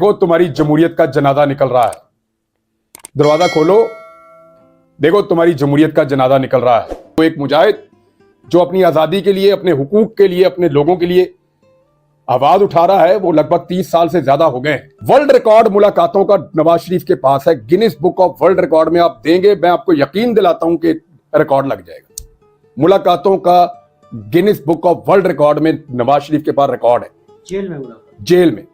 देखो तुम्हारी जमहूरियत का जनाजा निकल रहा है। दरवाजा खोलो, देखो तुम्हारी जमहूरियत का जनाजा निकल रहा है। वो एक मुजाहिद जो अपनी आजादी के लिए, अपने हुकूक के लिए, अपने लोगों के लिए आवाज उठा रहा है, वो लगभग 30 साल से ज्यादा हो गए। वर्ल्ड रिकॉर्ड मुलाकातों का नवाज शरीफ के पास है। Guinness book of world record में आप देंगे, मैं आपको यकीन दिलाता हूं कि रिकॉर्ड लग जाएगा। मुलाकातों का Guinness book of world record में नवाज शरीफ के पास रिकॉर्ड है। जेल में मुलाकात, जेल में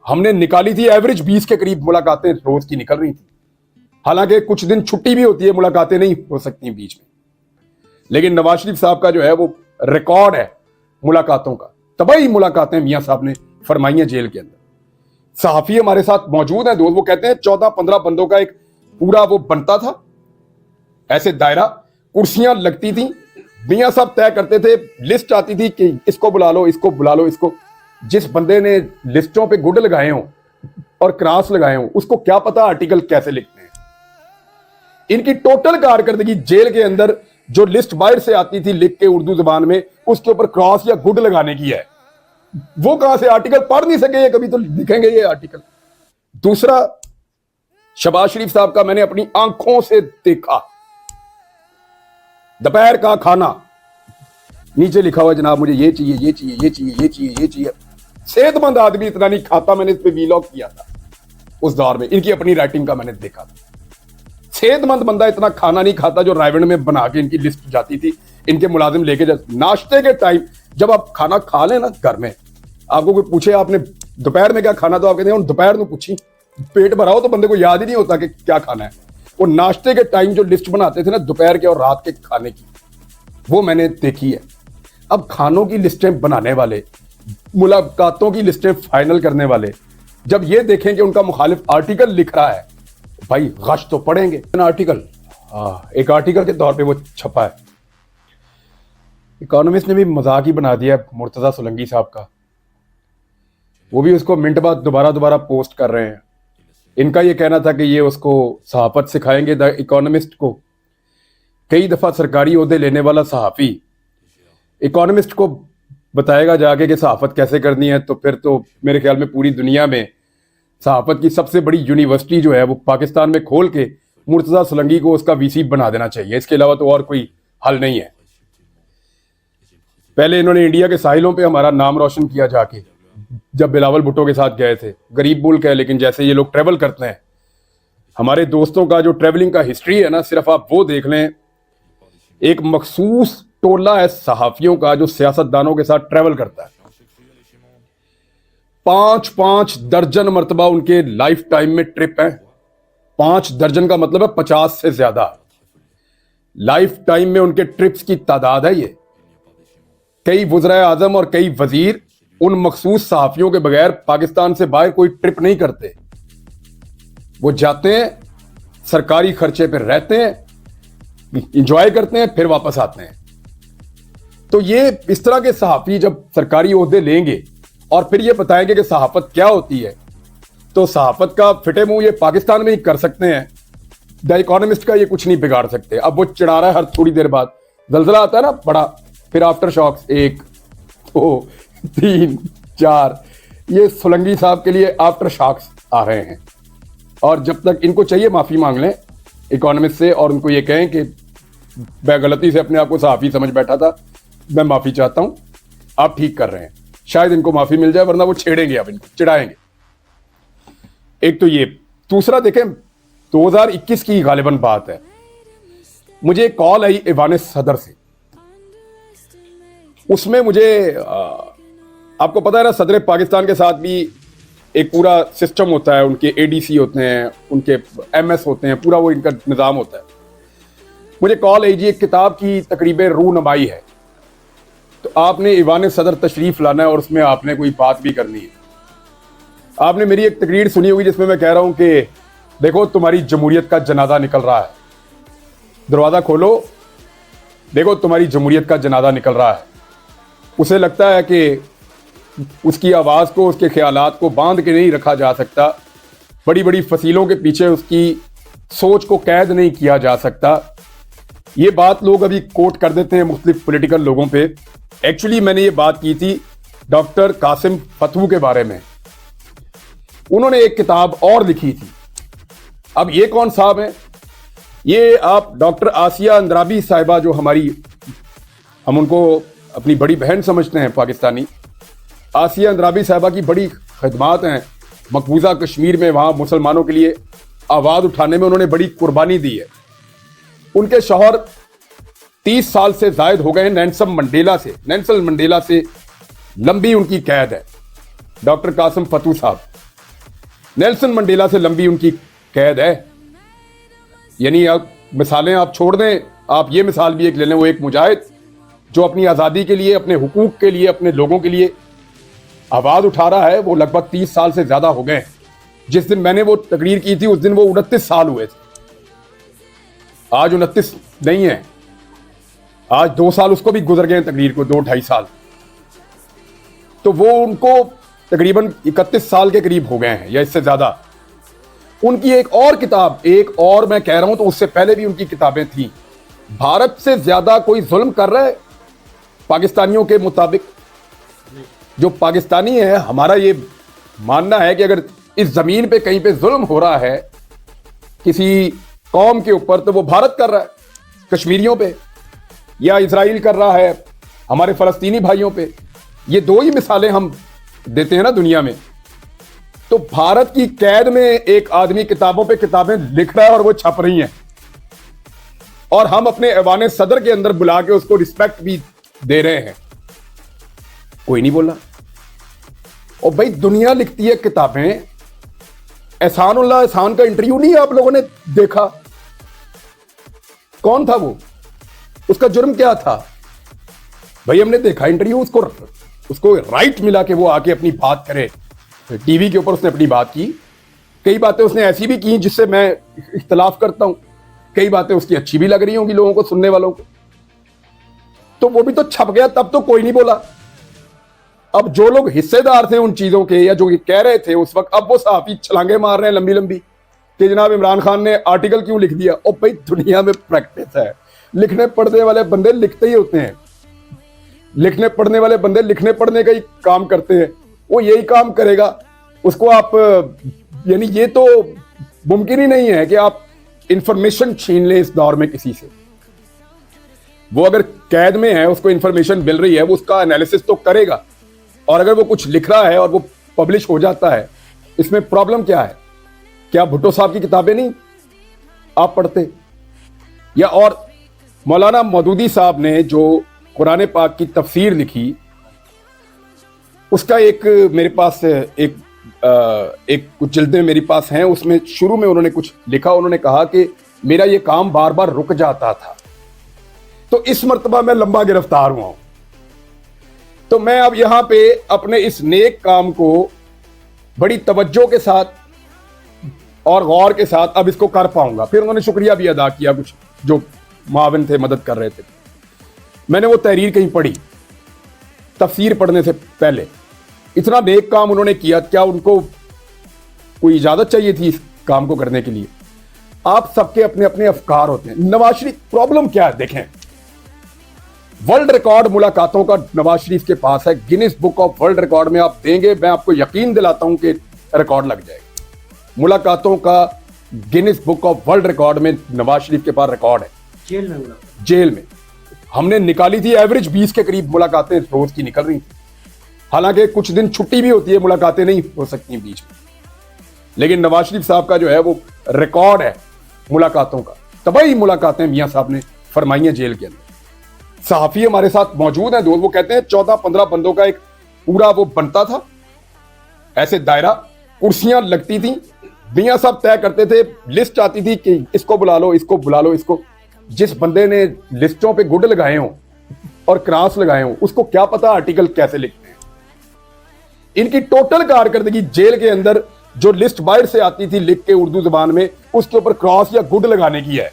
हमने निकाली थी, एवरेज 20 के करीब मुलाकातें रोज की निकल रही थी। हालांकि कुछ दिन छुट्टी भी होती है, मुलाकातें नहीं हो सकती बीच में, लेकिन नवाज शरीफ साहब का जो है वो रिकॉर्ड है मुलाकातों का। तबाही मुलाकातें मियां साहब ने फरमाई हैं जेल के अंदर। सहाफी हमारे साथ मौजूद हैं दोस्त, वो कहते हैं 14-15 बंदों का एक पूरा वो बनता था ऐसे दायरा, कुर्सियां लगती थी, मियां साहब तय करते थे, लिस्ट आती थी कि इसको बुला लो, इसको बुला लो, इसको। जिस बंदे ने लिस्टों पे गुड लगाए हों और क्रॉस लगाए हों, उसको क्या पता आर्टिकल कैसे लिखते हैं। इनकी टोटल कारकर्दगी जेल के अंदर जो लिस्ट बाहर से आती थी लिख के उर्दू जुबान में, उसके ऊपर क्रॉस या गुड लगाने की है। वो कहां से आर्टिकल पढ़ नहीं सके, ये कभी तो लिखेंगे ये आर्टिकल। दूसरा, शहबाज शरीफ साहब का मैंने अपनी आंखों से देखा, दोपहर का खाना नीचे लिखा हुआ जनाब मुझे ये चाहिए, ये चाहिए, ये चाहिए, ये चाहिए, ये चाहिए। सेहतमंद आदमी इतना नहीं खाता, मैंने इस पे वीलॉग किया था उस दौर में, इनकी अपनी राइटिंग का मैंने देखा था। सेहतमंद बंदा इतना खाना नहीं खाता जो रायवंड में बना के इनकी लिस्ट जाती थी, इनके मुलाजिम लेके जाते। नाश्ते के टाइम जब आप खाना खा लें ना घर में, आपको कोई पूछे आपने दोपहर में क्या खाना, तो आप कहते हैं दोपहर में पूछी, पेट भरा हो तो बंदे को याद ही नहीं होता कि क्या खाना है। वो नाश्ते के टाइम जो लिस्ट बनाते थे ना दोपहर के और रात के खाने की, वो मैंने देखी है। अब खानों की लिस्टें बनाने वाले, मुलाकातों की लिस्टें फाइनल करने वाले जब ये देखें कि उनका मुखालिफ आर्टिकल लिख रहा है, भाई गश तो पढ़ेंगे आर्टिकल। एक आर्टिकल के तौर पे वो छपा है। इकोनॉमिस्ट ने भी मजाक ही बना दिया मुर्तजा सोलंकी साहब का, वो भी उसको मिनट बाद दोबारा पोस्ट कर रहे हैं। इनका ये कहना था कि ये उसको सहाफत सिखाएंगे द इकोनॉमिस्ट को। कई दफा सरकारी ओहदे लेने वाला सहाफी इकोनॉमिस्ट को बताएगा जाके कि सहाफत कैसे करनी है, तो फिर तो मेरे ख्याल में पूरी दुनिया में सहाफत की सबसे बड़ी यूनिवर्सिटी जो है वो पाकिस्तान में खोल के मुर्तजा सोलंकी को उसका वीसी बना देना चाहिए। इसके अलावा तो और कोई हल नहीं है। पहले इन्होंने इंडिया के साहिलों पे हमारा नाम रोशन किया जाके, जब बिलावल भुट्टो के साथ गए थे। गरीब मुल्क है, लेकिन जैसे ये लोग ट्रेवल करते हैं, हमारे दोस्तों का जो ट्रेवलिंग का हिस्ट्री है ना, सिर्फ आप वो देख लें। एक मखसूस टोला है सहाफियों का जो सियासतदानों के साथ ट्रेवल करता है। 5-5 दर्जन मरतबा उनके लाइफ टाइम में ट्रिप है। 5 दर्जन का मतलब है 50 से ज्यादा लाइफ टाइम में उनके ट्रिप्स की तादाद है ये। कई वज़राए आज़म और कई वजीर उन मखसूस सहाफियों के बगैर पाकिस्तान से बाहर कोई ट्रिप नहीं करते। वो जाते हैं, सरकारी खर्चे पर रहते हैं, इंजॉय करते हैं, फिर वापस आते हैं। तो ये इस तरह के सहाफी जब सरकारी ओहदे लेंगे और फिर ये बताएंगे कि सहाफत क्या होती है, तो सहाफत का फिटे मुंह ये पाकिस्तान में ही कर सकते हैं। द इकोनॉमिस्ट का ये कुछ नहीं बिगाड़ सकते। अब वो चिढ़ा रहा है हर थोड़ी देर बाद, जलजला आता है ना बड़ा, फिर आफ्टर शॉक्स 1 2 3 4, ये सोलंकी साहब के लिए आफ्टर शॉक्स आ रहे हैं। और जब तक इनको चाहिए माफी मांग लें इकोनॉमिस्ट से और उनको ये कहें कि मैं गलती से अपने आप को सहाफी समझ बैठा था, मैं माफी चाहता हूं, आप ठीक कर रहे हैं, शायद इनको माफी मिल जाए, वरना वो छेड़ेंगे, अब इनको चिढ़ाएंगे। एक तो ये। दूसरा देखें, 2021 की गालिबन बात है, मुझे एक कॉल आई ईवान सदर से। उसमें मुझे आपको पता है ना, सदर पाकिस्तान के साथ भी एक पूरा सिस्टम होता है, उनके एडीसी होते हैं, उनके एमएस होते हैं, पूरा वो इनका निज़ाम होता है। मुझे कॉल आई जी, एक किताब की तकरीब रूनमाई है, तो आपने ईवान सदर तशरीफ लाना है और उसमें आपने कोई बात भी करनी है। आपने मेरी एक तकरीर सुनी होगी जिसमें मैं कह रहा हूं कि देखो तुम्हारी जमहूरियत का जनाजा निकल रहा है। दरवाजा खोलो, देखो तुम्हारी जमहूरियत का जनाजा निकल रहा है। उसे लगता है कि उसकी आवाज़ को, उसके ख्यालात को बांध के नहीं रखा जा सकता, बड़ी बड़ी फसीलों के पीछे उसकी सोच को कैद नहीं किया जा सकता। ये बात लोग अभी कोट कर देते हैं मुख्तलिफ पॉलिटिकल लोगों पे। एक्चुअली मैंने ये बात की थी डॉक्टर कासिम फतू के बारे में। उन्होंने एक किताब और लिखी थी। अब ये कौन साहब हैं? ये आप डॉक्टर आसिया अंद्राबी साहिबा, जो हम उनको अपनी बड़ी बहन समझते हैं पाकिस्तानी। आसिया अंद्राबी साहिबा की बड़ी खिदमात हैं मकबूजा कश्मीर में, वहां मुसलमानों के लिए आवाज उठाने में उन्होंने बड़ी कुर्बानी दी है। उनके शौहर 30 साल से जायद हो गए नेल्सन मंडेला से लंबी उनकी कैद है। डॉक्टर कासिम फतू साहब, नेल्सन मंडेला से लंबी उनकी कैद है। यानी आप मिसालें आप छोड़ दें, आप ये मिसाल भी एक ले लें, वो एक मुजाहिद जो अपनी आज़ादी के लिए, अपने हुकूक के लिए, अपने लोगों के लिए आवाज़ उठा रहा है, वो लगभग 30 साल से ज़्यादा हो गए। जिस दिन मैंने वो तकरीर की थी उस दिन वो 29 साल हुए थे। आज 29 नहीं है, आज 2 साल उसको भी गुजर गए तकरीर को, 2-2.5 साल। तो वो उनको तकरीबन 31 साल के करीब हो गए हैं या इससे ज़्यादा। उनकी एक और मैं कह रहा हूं तो उससे पहले भी उनकी किताबें थी। भारत से ज्यादा कोई जुल्म कर रहा है पाकिस्तानियों के मुताबिक? जो पाकिस्तानी है, हमारा ये मानना है कि अगर इस जमीन पे कहीं पे जुल्म हो रहा है किसी कौम के ऊपर, तो वो भारत कर रहा है कश्मीरियों पे, या इजराइल कर रहा है हमारे फलस्तीनी भाइयों पे। ये 2 ही मिसालें हम देते हैं ना दुनिया में। तो भारत की कैद में एक आदमी किताबों पे किताबें लिख रहा है और वो छप रही हैं, और हम अपने ऐवान सदर के अंदर बुला के उसको रिस्पेक्ट भी दे रहे हैं। कोई नहीं बोला। और भाई दुनिया लिखती है किताबें। एहसान का इंटरव्यू नहीं आप लोगों ने देखा? कौन था वो? उसका जुर्म क्या था? भाई हमने देखा इंटरव्यू, उसको राइट मिला कि वो आके अपनी बात करे। टीवी के ऊपर उसने अपनी बात की। कई बातें उसने ऐसी भी की जिससे मैं इख्तलाफ करता हूं, कई बातें उसकी अच्छी भी लग रही होंगी लोगों को, सुनने वालों को। तो वो भी तो छप गया, तब तो कोई नहीं बोला। अब जो लोग हिस्सेदार थे उन चीजों के, या जो कह रहे थे उस वक्त, अब वो सहाफी छलांगे मार रहे हैं लंबी लंबी कि जनाब इमरान खान ने आर्टिकल क्यों लिख दिया। और भाई दुनिया में प्रैक्टिस है, लिखने पढ़ने वाले बंदे लिखते ही होते हैं। लिखने पढ़ने वाले बंदे लिखने पढ़ने का ही काम करते हैं। वो यही काम करेगा, उसको आप, यानी ये तो मुमकिन ही नहीं है कि आप इंफॉर्मेशन छीन लें इस दौर में किसी से। वो अगर कैद में है, उसको इंफॉर्मेशन मिल रही है, वो उसका एनालिसिस तो करेगा। और अगर वो कुछ लिख रहा है और वो पब्लिश हो जाता है, इसमें प्रॉब्लम क्या है? क्या भुट्टो साहब की किताबें नहीं आप पढ़ते? या और मौलाना मौदूदी साहब ने जो कुरान पाक की तफसीर लिखी, उसका एक मेरे पास एक कुछ जिल्दें मेरे पास हैं। उसमें शुरू में उन्होंने कुछ लिखा। उन्होंने कहा कि मेरा ये काम बार बार रुक जाता था, तो इस मर्तबा मैं लंबा गिरफ्तार हुआ हूं। तो मैं अब यहां पे अपने इस नेक काम को बड़ी तवज्जो के साथ और गौर के साथ अब इसको कर पाऊंगा। फिर उन्होंने शुक्रिया भी अदा किया, कुछ जो माविन थे, मदद कर रहे थे। मैंने वो तहरीर कहीं पढ़ी तफसीर पढ़ने से पहले। इतना नेक काम उन्होंने किया, क्या उनको कोई इजाजत चाहिए थी इस काम को करने के लिए? आप सबके अपने अपने अफकार होते हैं। नवाज शरीफ, प्रॉब्लम क्या है देखें, वर्ल्ड रिकॉर्ड मुलाकातों का नवाज शरीफ के पास है। Guinness book of world record में आप देंगे, मैं आपको यकीन दिलाता हूं कि रिकॉर्ड लग जाएगा। मुलाकातों का Guinness book of world record में नवाज शरीफ के पास रिकॉर्ड है। जेल में हमने निकाली थी एवरेज 20 के करीब मुलाकातें रोज की निकल रही थी। हालांकि कुछ दिन छुट्टी भी होती है, मुलाकातें नहीं हो सकती बीच में, लेकिन नवाज शरीफ साहब का जो है वो रिकॉर्ड है मुलाकातों का। तबाही मुलाकातें मियां साहब ने फरमाई हैं जेल के अंदर। सहाफी हमारे साथ मौजूद हैं दोस्त, वो कहते हैं 14-15 बंदों का एक पूरा वो बनता था, ऐसे दायरा, कुर्सियां लगती थी, मियां साहब तय करते थे, लिस्ट आती थी कि इसको बुला लो, इसको बुला लो, इसको। जिस बंदे ने लिस्टों पे गुड लगाए हों और क्रॉस लगाए हों, उसको क्या पता आर्टिकल कैसे लिखते हैं। इनकी टोटल कारकर्दगी जेल के अंदर जो लिस्ट बाहर से आती थी लिख के उर्दू जुबान में, उसके ऊपर क्रॉस या गुड लगाने की है।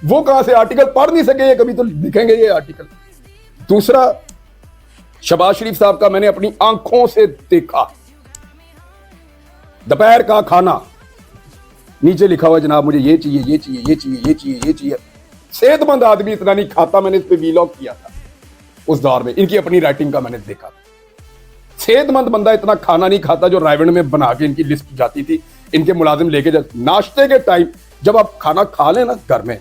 वो कहां से आर्टिकल पढ़ नहीं सके ये, कभी तो लिखेंगे ये आर्टिकल। दूसरा, शहबाज शरीफ साहब का मैंने अपनी आंखों से देखा, दोपहर का खाना, नीचे लिखा हुआ जनाब मुझे ये चाहिए, ये चाहिए, ये चाहिए, ये चाहिए, ये चाहिए। सेहतमंद आदमी इतना नहीं खाता। मैंने इस पे वीलॉग किया था उस दौर में, इनकी अपनी राइटिंग का मैंने देखा। सेहतमंद बंदा इतना खाना नहीं खाता जो रायवण में बना के इनकी लिस्ट जाती थी, इनके मुलाजिम लेके जाते। नाश्ते के टाइम जब आप खाना खा लें ना घर में,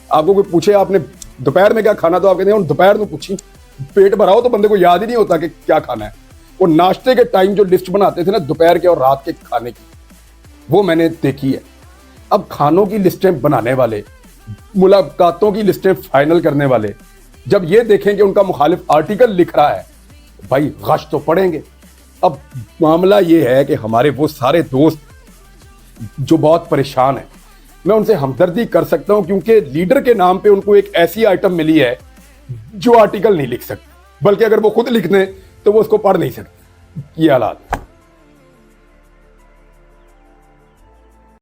आपको कोई पूछे आपने दोपहर में क्या खाना, तो आप कहते हैं दोपहर में पूछी, पेट भरा हो तो बंदे को याद ही नहीं होता कि क्या खाना है। वो नाश्ते के टाइम जो लिस्ट बनाते थे ना दोपहर के और रात के खाने की, वो मैंने देखी है। अब खानों की लिस्टें बनाने वाले, मुलाकातों की लिस्टें फाइनल करने वाले जब ये देखें कि उनका मुखालिफ आर्टिकल लिख रहा है, भाई गश तो पड़ेंगे। अब मामला ये है कि हमारे वो सारे दोस्त जो बहुत परेशान हैं, मैं उनसे हमदर्दी कर सकता हूं क्योंकि लीडर के नाम पे उनको एक ऐसी आइटम मिली है जो आर्टिकल नहीं लिख सकते, बल्कि अगर वो खुद लिख दें तो वो उसको पढ़ नहीं सकते। ये हालात।